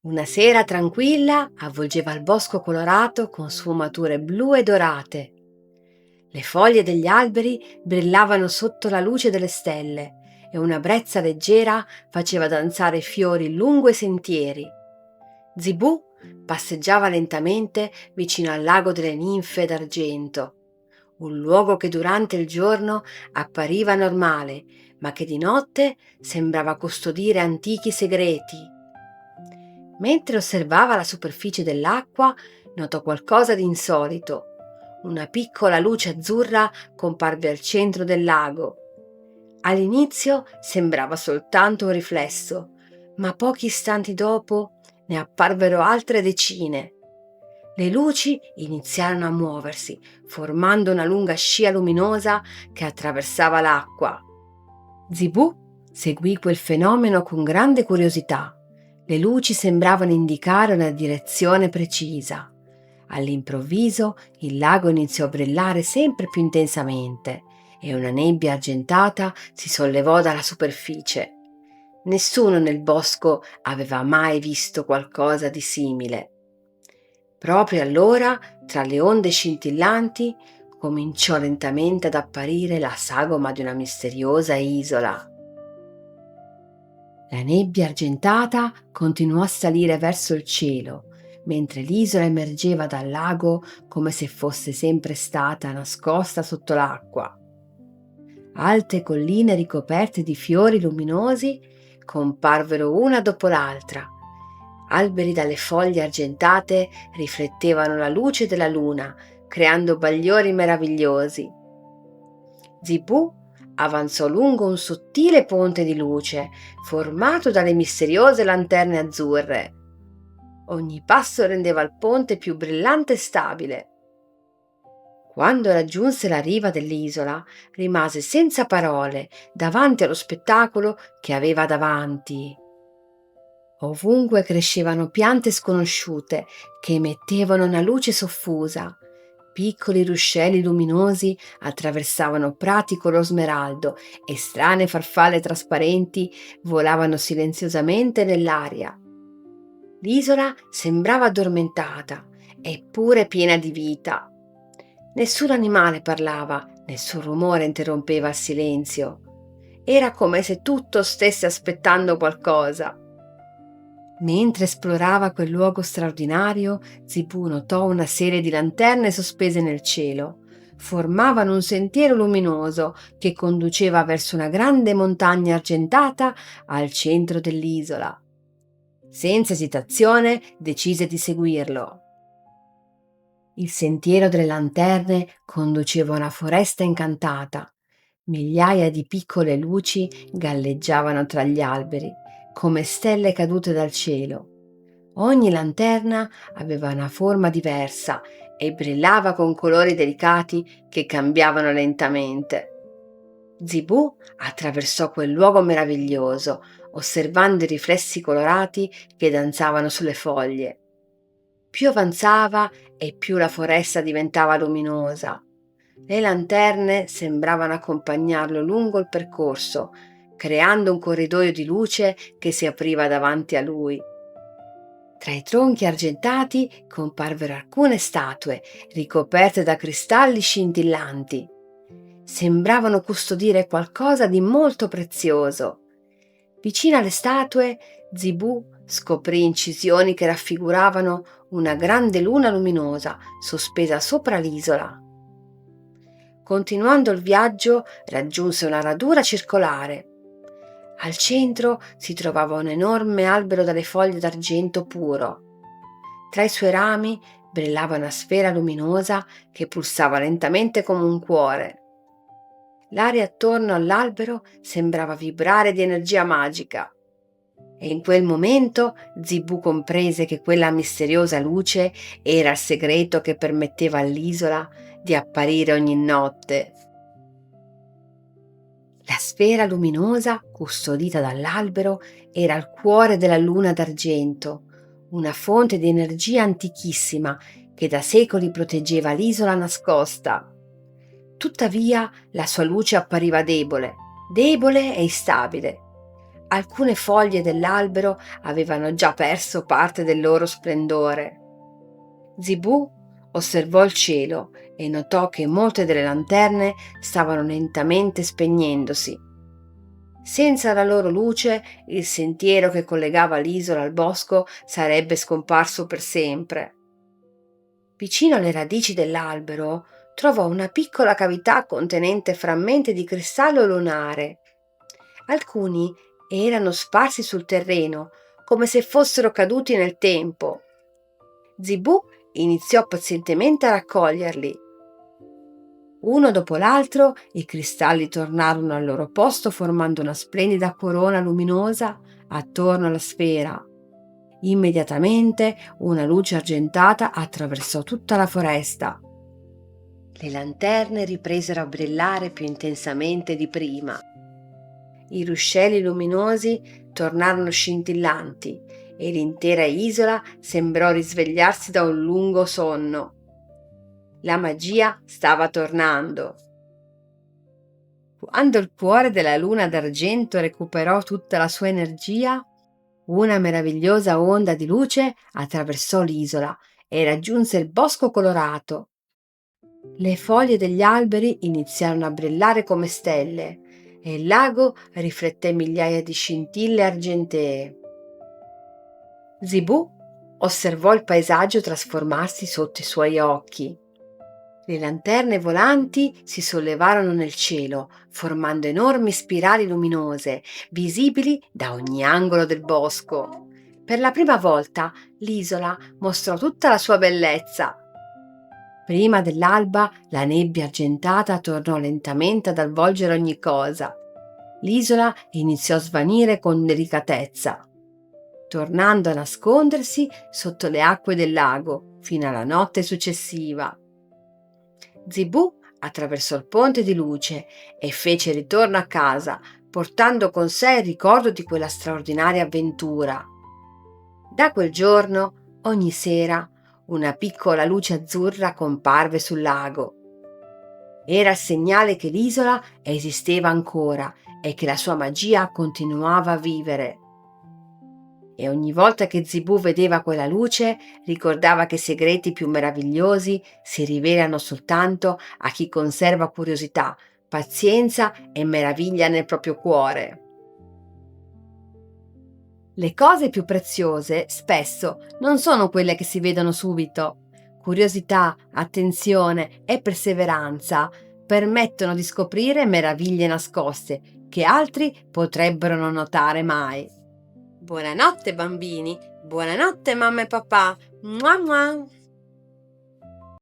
Una sera tranquilla avvolgeva il bosco colorato con sfumature blu e dorate. Le foglie degli alberi brillavano sotto la luce delle stelle e una brezza leggera faceva danzare i fiori lungo i sentieri. Zibù passeggiava lentamente vicino al lago delle ninfe d'argento, un luogo che durante il giorno appariva normale, ma che di notte sembrava custodire antichi segreti. Mentre osservava la superficie dell'acqua, notò qualcosa di insolito. Una piccola luce azzurra comparve al centro del lago. All'inizio sembrava soltanto un riflesso, ma pochi istanti dopo ne apparvero altre decine. Le luci iniziarono a muoversi, formando una lunga scia luminosa che attraversava l'acqua. Zibù seguì quel fenomeno con grande curiosità. Le luci sembravano indicare una direzione precisa. All'improvviso il lago iniziò a brillare sempre più intensamente e una nebbia argentata si sollevò dalla superficie. Nessuno nel bosco aveva mai visto qualcosa di simile. Proprio allora, tra le onde scintillanti, cominciò lentamente ad apparire la sagoma di una misteriosa isola. La nebbia argentata continuò a salire verso il cielo, mentre l'isola emergeva dal lago come se fosse sempre stata nascosta sotto l'acqua. Alte colline ricoperte di fiori luminosi comparvero una dopo l'altra. Alberi dalle foglie argentate riflettevano la luce della luna, creando bagliori meravigliosi. Zibù avanzò lungo un sottile ponte di luce, formato dalle misteriose lanterne azzurre. Ogni passo rendeva il ponte più brillante e stabile. Quando raggiunse la riva dell'isola, rimase senza parole davanti allo spettacolo che aveva davanti. Ovunque crescevano piante sconosciute che emettevano una luce soffusa. Piccoli ruscelli luminosi attraversavano prati color smeraldo e strane farfalle trasparenti volavano silenziosamente nell'aria. L'isola sembrava addormentata, eppure piena di vita. Nessun animale parlava, nessun rumore interrompeva il silenzio. Era come se tutto stesse aspettando qualcosa. Mentre esplorava quel luogo straordinario, Zibù notò una serie di lanterne sospese nel cielo. Formavano un sentiero luminoso che conduceva verso una grande montagna argentata al centro dell'isola. Senza esitazione decise di seguirlo. Il sentiero delle lanterne conduceva a una foresta incantata. Migliaia di piccole luci galleggiavano tra gli alberi, come stelle cadute dal cielo. Ogni lanterna aveva una forma diversa e brillava con colori delicati che cambiavano lentamente. Zibù attraversò quel luogo meraviglioso, osservando i riflessi colorati che danzavano sulle foglie. Più avanzava e più la foresta diventava luminosa. Le lanterne sembravano accompagnarlo lungo il percorso, creando un corridoio di luce che si apriva davanti a lui. Tra i tronchi argentati comparvero alcune statue ricoperte da cristalli scintillanti. Sembravano custodire qualcosa di molto prezioso. Vicino alle statue, Zibù scoprì incisioni che raffiguravano una grande luna luminosa sospesa sopra l'isola. Continuando il viaggio, raggiunse una radura circolare. Al centro si trovava un enorme albero dalle foglie d'argento puro. Tra i suoi rami brillava una sfera luminosa che pulsava lentamente come un cuore. L'aria attorno all'albero sembrava vibrare di energia magica. E in quel momento Zibù comprese che quella misteriosa luce era il segreto che permetteva all'isola di apparire ogni notte. La sfera luminosa, custodita dall'albero, era il cuore della luna d'argento, una fonte di energia antichissima che da secoli proteggeva l'isola nascosta. Tuttavia la sua luce appariva debole e instabile. Alcune foglie dell'albero avevano già perso parte del loro splendore. Zibù osservò il cielo e notò che molte delle lanterne stavano lentamente spegnendosi. Senza la loro luce, il sentiero che collegava l'isola al bosco sarebbe scomparso per sempre. Vicino alle radici dell'albero trovò una piccola cavità contenente frammenti di cristallo lunare. Alcuni erano sparsi sul terreno, come se fossero caduti nel tempo. Zibù iniziò pazientemente a raccoglierli. Uno dopo l'altro i cristalli tornarono al loro posto formando una splendida corona luminosa attorno alla sfera. Immediatamente una luce argentata attraversò tutta la foresta. Le lanterne ripresero a brillare più intensamente di prima. I ruscelli luminosi tornarono scintillanti e l'intera isola sembrò risvegliarsi da un lungo sonno. La magia stava tornando. Quando il cuore della luna d'argento recuperò tutta la sua energia, una meravigliosa onda di luce attraversò l'isola e raggiunse il bosco colorato. Le foglie degli alberi iniziarono a brillare come stelle e il lago rifletté migliaia di scintille argentee. Zibù osservò il paesaggio trasformarsi sotto i suoi occhi. Le lanterne volanti si sollevarono nel cielo, formando enormi spirali luminose, visibili da ogni angolo del bosco. Per la prima volta l'isola mostrò tutta la sua bellezza. Prima dell'alba la nebbia argentata tornò lentamente ad avvolgere ogni cosa. L'isola iniziò a svanire con delicatezza, tornando a nascondersi sotto le acque del lago fino alla notte successiva. Zibù attraversò il ponte di luce e fece ritorno a casa, portando con sé il ricordo di quella straordinaria avventura. Da quel giorno, ogni sera, una piccola luce azzurra comparve sul lago. Era il segnale che l'isola esisteva ancora e che la sua magia continuava a vivere. E ogni volta che Zibù vedeva quella luce, ricordava che i segreti più meravigliosi si rivelano soltanto a chi conserva curiosità, pazienza e meraviglia nel proprio cuore. Le cose più preziose spesso non sono quelle che si vedono subito. Curiosità, attenzione e perseveranza permettono di scoprire meraviglie nascoste che altri potrebbero non notare mai. Buonanotte bambini, buonanotte mamma e papà. Mua mua.